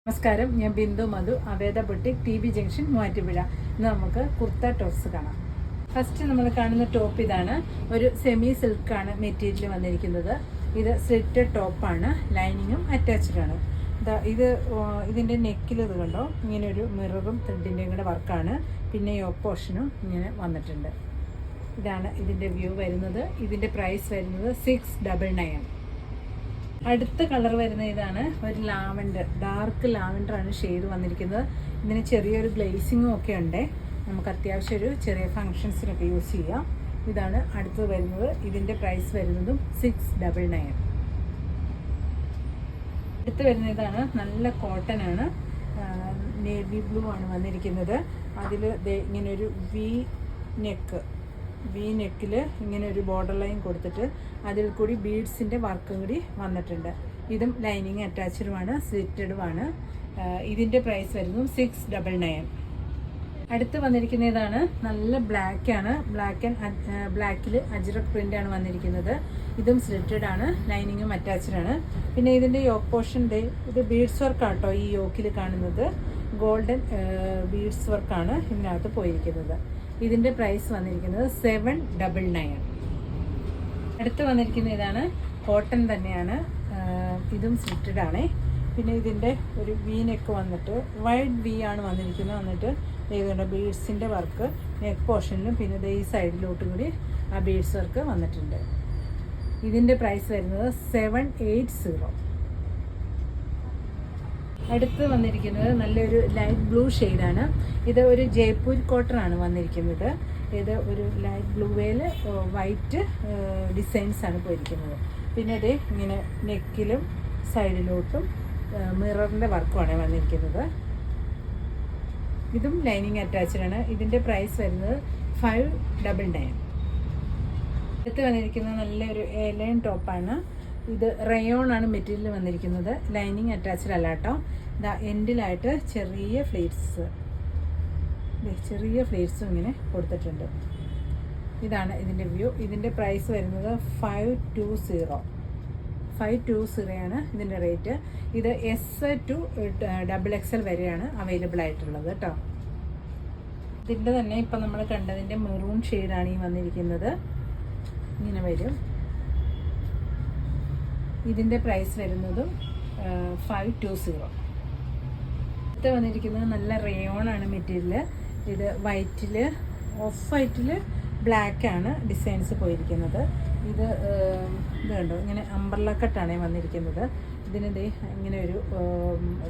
നമസ്കാരം, ഞാൻ Bindu Madhu, Aveda boutique, T B junction, Muvattupuzha. ഇന്ന് നമുക്ക് കുർത്ത ടോപ്സ് കാണാം. ഫസ്റ്റ് നമ്മൾ കാണുന്ന ടോപ്പ് ഇതാണ്. ഒരു സെമി സിൽക്കാണ് മെറ്റീരിയൽ വന്നിരിക്കുന്നത്. ഇത് സ്ലിറ്റഡ് ടോപ്പാണ്, ലൈനിങ്ങും അറ്റാച്ച്ഡ് ആണ്. ഇതിൻ്റെ നെക്കിൽ ഇത് കണ്ടോ, ഇങ്ങനെ ഒരു മിററും ത്രെഡിൻ്റെയും കൂടെ വർക്കാണ്. പിന്നെ യോക്ക് പോർഷനും ഇങ്ങനെ വന്നിട്ടുണ്ട്. ഇതാണ് ഇതിൻ്റെ വ്യൂ വരുന്നത്. ഇതിൻ്റെ പ്രൈസ് വരുന്നത് 699. അടുത്ത കളർ വരുന്ന ഇതാണ്. ഒരു ലാവൻഡർ, ഡാർക്ക് ലാവൻഡർ ആണ് ഷെയ്ഡ് വന്നിരിക്കുന്നത്. ഇതിന് ചെറിയൊരു ഗ്ലേസിങ്ങും ഒക്കെ ഉണ്ട്. നമുക്ക് അത്യാവശ്യം ഒരു ചെറിയ ഫങ്ഷൻസിനൊക്കെ യൂസ് ചെയ്യാം. ഇതാണ് അടുത്തത് വരുന്നത്. ഇതിൻ്റെ പ്രൈസ് വരുന്നതും 699. അടുത്ത് വരുന്ന ഇതാണ്. നല്ല കോട്ടൺ ആണ്, നേവി ബ്ലൂ ആണ് വന്നിരിക്കുന്നത്. അതിൽ ഇങ്ങനൊരു വി നെക്കിൽ ഇങ്ങനെ ഒരു ബോർഡർ ലൈൻ കൊടുത്തിട്ട് അതിൽ കൂടി ബീഡ്സിൻ്റെ വർക്കും കൂടി വന്നിട്ടുണ്ട്. ഇതും ലൈനിങ് അറ്റാച്ച്ഡുമാണ്, സ്ലിറ്റഡുമാണ്. ഇതിൻ്റെ പ്രൈസ് വരുന്നത് 699. അടുത്ത് വന്നിരിക്കുന്ന ഇതാണ്. നല്ല ബ്ലാക്കാണ്, ബ്ലാക്കിൽ അജ്രക് പ്രിൻ്റാണ് വന്നിരിക്കുന്നത്. ഇതും സ്ലിറ്റഡ് ആണ്, ലൈനിങ്ങും അറ്റാച്ച്ഡ് ആണ്. പിന്നെ ഇതിൻ്റെ യോക്ക് പോർഷൻ്റെ ഇത് ബീഡ്സ് വർക്കാട്ടോ. ഈ യോക്കിൽ കാണുന്നത് ഗോൾഡൻ ബീഡ്സ് വർക്കാണ് ഇതിനകത്ത് പോയിരിക്കുന്നത്. ഇതിൻ്റെ പ്രൈസ് വന്നിരിക്കുന്നത് 799. അടുത്ത് വന്നിരിക്കുന്ന ഇതാണ്. കോട്ടൺ തന്നെയാണ്, ഇതും സ്ലിറ്റഡ് ആണ്. പിന്നെ ഇതിൻ്റെ ഒരു വി നെക്ക് വന്നിട്ട് വൈഡ് വി ആണ് വന്നിരിക്കുന്നത്. വന്നിട്ട് ഇതുകൊണ്ട് ബീഡ്സിൻ്റെ വർക്ക് നെക്ക് പോർഷനിലും പിന്നെ ഈ സൈഡിലോട്ടും കൂടി ആ ബീഡ്സ് വർക്ക് വന്നിട്ടുണ്ട്. ഇതിൻ്റെ പ്രൈസ് വരുന്നത് 780. അടുത്ത് വന്നിരിക്കുന്നത് നല്ലൊരു ലൈറ്റ് ബ്ലൂ ഷെയ്ഡാണ്. ഇത് ഒരു ജയ്പൂർ കോട്ടൺ ആണ് വന്നിരിക്കുന്നത്. ഇത് ഒരു ലൈറ്റ് ബ്ലൂവേൽ വൈറ്റ് ഡിസൈൻസ് ആണ് പോയിരിക്കുന്നത്. പിന്നെ ഇത് ഇങ്ങനെ നെക്കിലും സൈഡിലോട്ടും മിററിൻ്റെ വർക്കുമാണ് വന്നിരിക്കുന്നത്. ഇതും ലൈനിങ് അറ്റാച്ച്ഡ് ആണ്. ഇതിൻ്റെ പ്രൈസ് വരുന്നത് 599. അടുത്ത് വന്നിരിക്കുന്നത് നല്ലൊരു എലൈൻ ടോപ്പാണ്. ഇത് റയോൺ ആണ് മെറ്റീരിയൽ വന്നിരിക്കുന്നത്. ലൈനിങ് അറ്റാച്ച്ഡ് അല്ല കേട്ടോ. എൻഡിലായിട്ട് ചെറിയ ഫ്ലേറ്റ്സും ഇങ്ങനെ കൊടുത്തിട്ടുണ്ട്. ഇതാണ് ഇതിൻ്റെ വ്യൂ. ഇതിൻ്റെ പ്രൈസ് വരുന്നത് 520 ആണ് ഇതിൻ്റെ റേറ്റ്. ഇത് S to XXL വരെയാണ് അവൈലബിൾ ആയിട്ടുള്ളത് കേട്ടോ. ഇതിൻ്റെ തന്നെ ഇപ്പം നമ്മൾ കണ്ടതിൻ്റെ മെറൂൺ ഷെയ്ഡാണ് ഈ വന്നിരിക്കുന്നത്. ഇങ്ങനെ വരും. ഇതിൻ്റെ പ്രൈസ് വരുന്നതും 520. അടുത്ത് വന്നിരിക്കുന്നത് നല്ല റയോൺ ആണ് മെറ്റീരിയൽ. ഇത് ഓഫ് വൈറ്റിൽ ബ്ലാക്കാണ് ഡിസൈൻസ് പോയിരിക്കുന്നത്. ഇത് കണ്ടോ, ഇങ്ങനെ അംബ്രല്ല കട്ടാണ് വന്നിരിക്കുന്നത്. ഇതിന് ഇങ്ങനെ ഒരു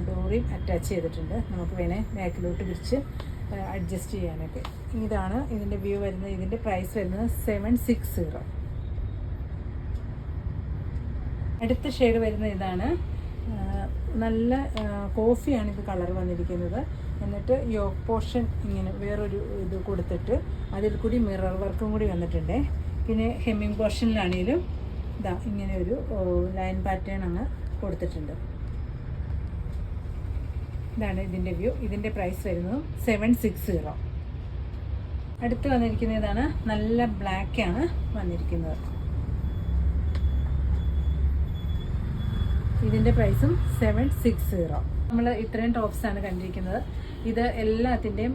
ഡോറി അറ്റാച്ച് ചെയ്തിട്ടുണ്ട്. നമുക്ക് വേണേൽ ബാക്കിലോട്ട് പിടിച്ച് അഡ്ജസ്റ്റ് ചെയ്യാനൊക്കെ. ഇതാണ് ഇതിൻ്റെ വ്യൂ വരുന്നത്. ഇതിൻ്റെ പ്രൈസ് വരുന്നത് 760. അടുത്ത ഷെയ്ഡ് വരുന്ന ഇതാണ്. നല്ല കോഫിയാണ് ഇത് കളർ വന്നിരിക്കുന്നത്. എന്നിട്ട് യോക്ക് പോർഷൻ ഇങ്ങനെ വേറൊരു ഇത് കൊടുത്തിട്ട് അതിൽ കൂടി മിറർ വർക്കും കൂടി വന്നിട്ടുണ്ട്. പിന്നെ ഹെമ്മിങ് പോർഷനിലാണെങ്കിലും ഇങ്ങനെ ഒരു ലൈൻ പാറ്റേൺ അങ്ങ് കൊടുത്തിട്ടുണ്ട്. ഇതാണ് ഇതിൻ്റെ വ്യൂ. ഇതിൻ്റെ പ്രൈസ് വരുന്നത് 760. അടുത്ത് വന്നിരിക്കുന്ന ഇതാണ്. നല്ല ബ്ലാക്കാണ് വന്നിരിക്കുന്നത്. ഇതിൻ്റെ പ്രൈസും 760. നമ്മൾ ഇത്രയും ടോപ്സാണ് കണ്ടിരിക്കുന്നത്. ഇത് എല്ലാത്തിൻ്റെയും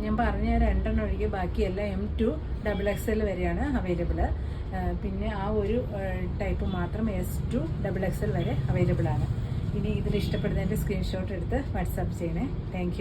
ഞാൻ പറഞ്ഞ 2 ഒഴികെ ബാക്കിയെല്ലാം M2 XXL വരെയാണ് അവൈലബിൾ. പിന്നെ ആ ഒരു ടൈപ്പ് മാത്രം S2 XXL വരെ അവൈലബിൾ ആണ്. ഇനി ഇതിൽ ഇഷ്ടപ്പെടുന്നതിൻ്റെ സ്ക്രീൻഷോട്ട് എടുത്ത് വാട്സാപ്പ് ചെയ്യണേ. താങ്ക്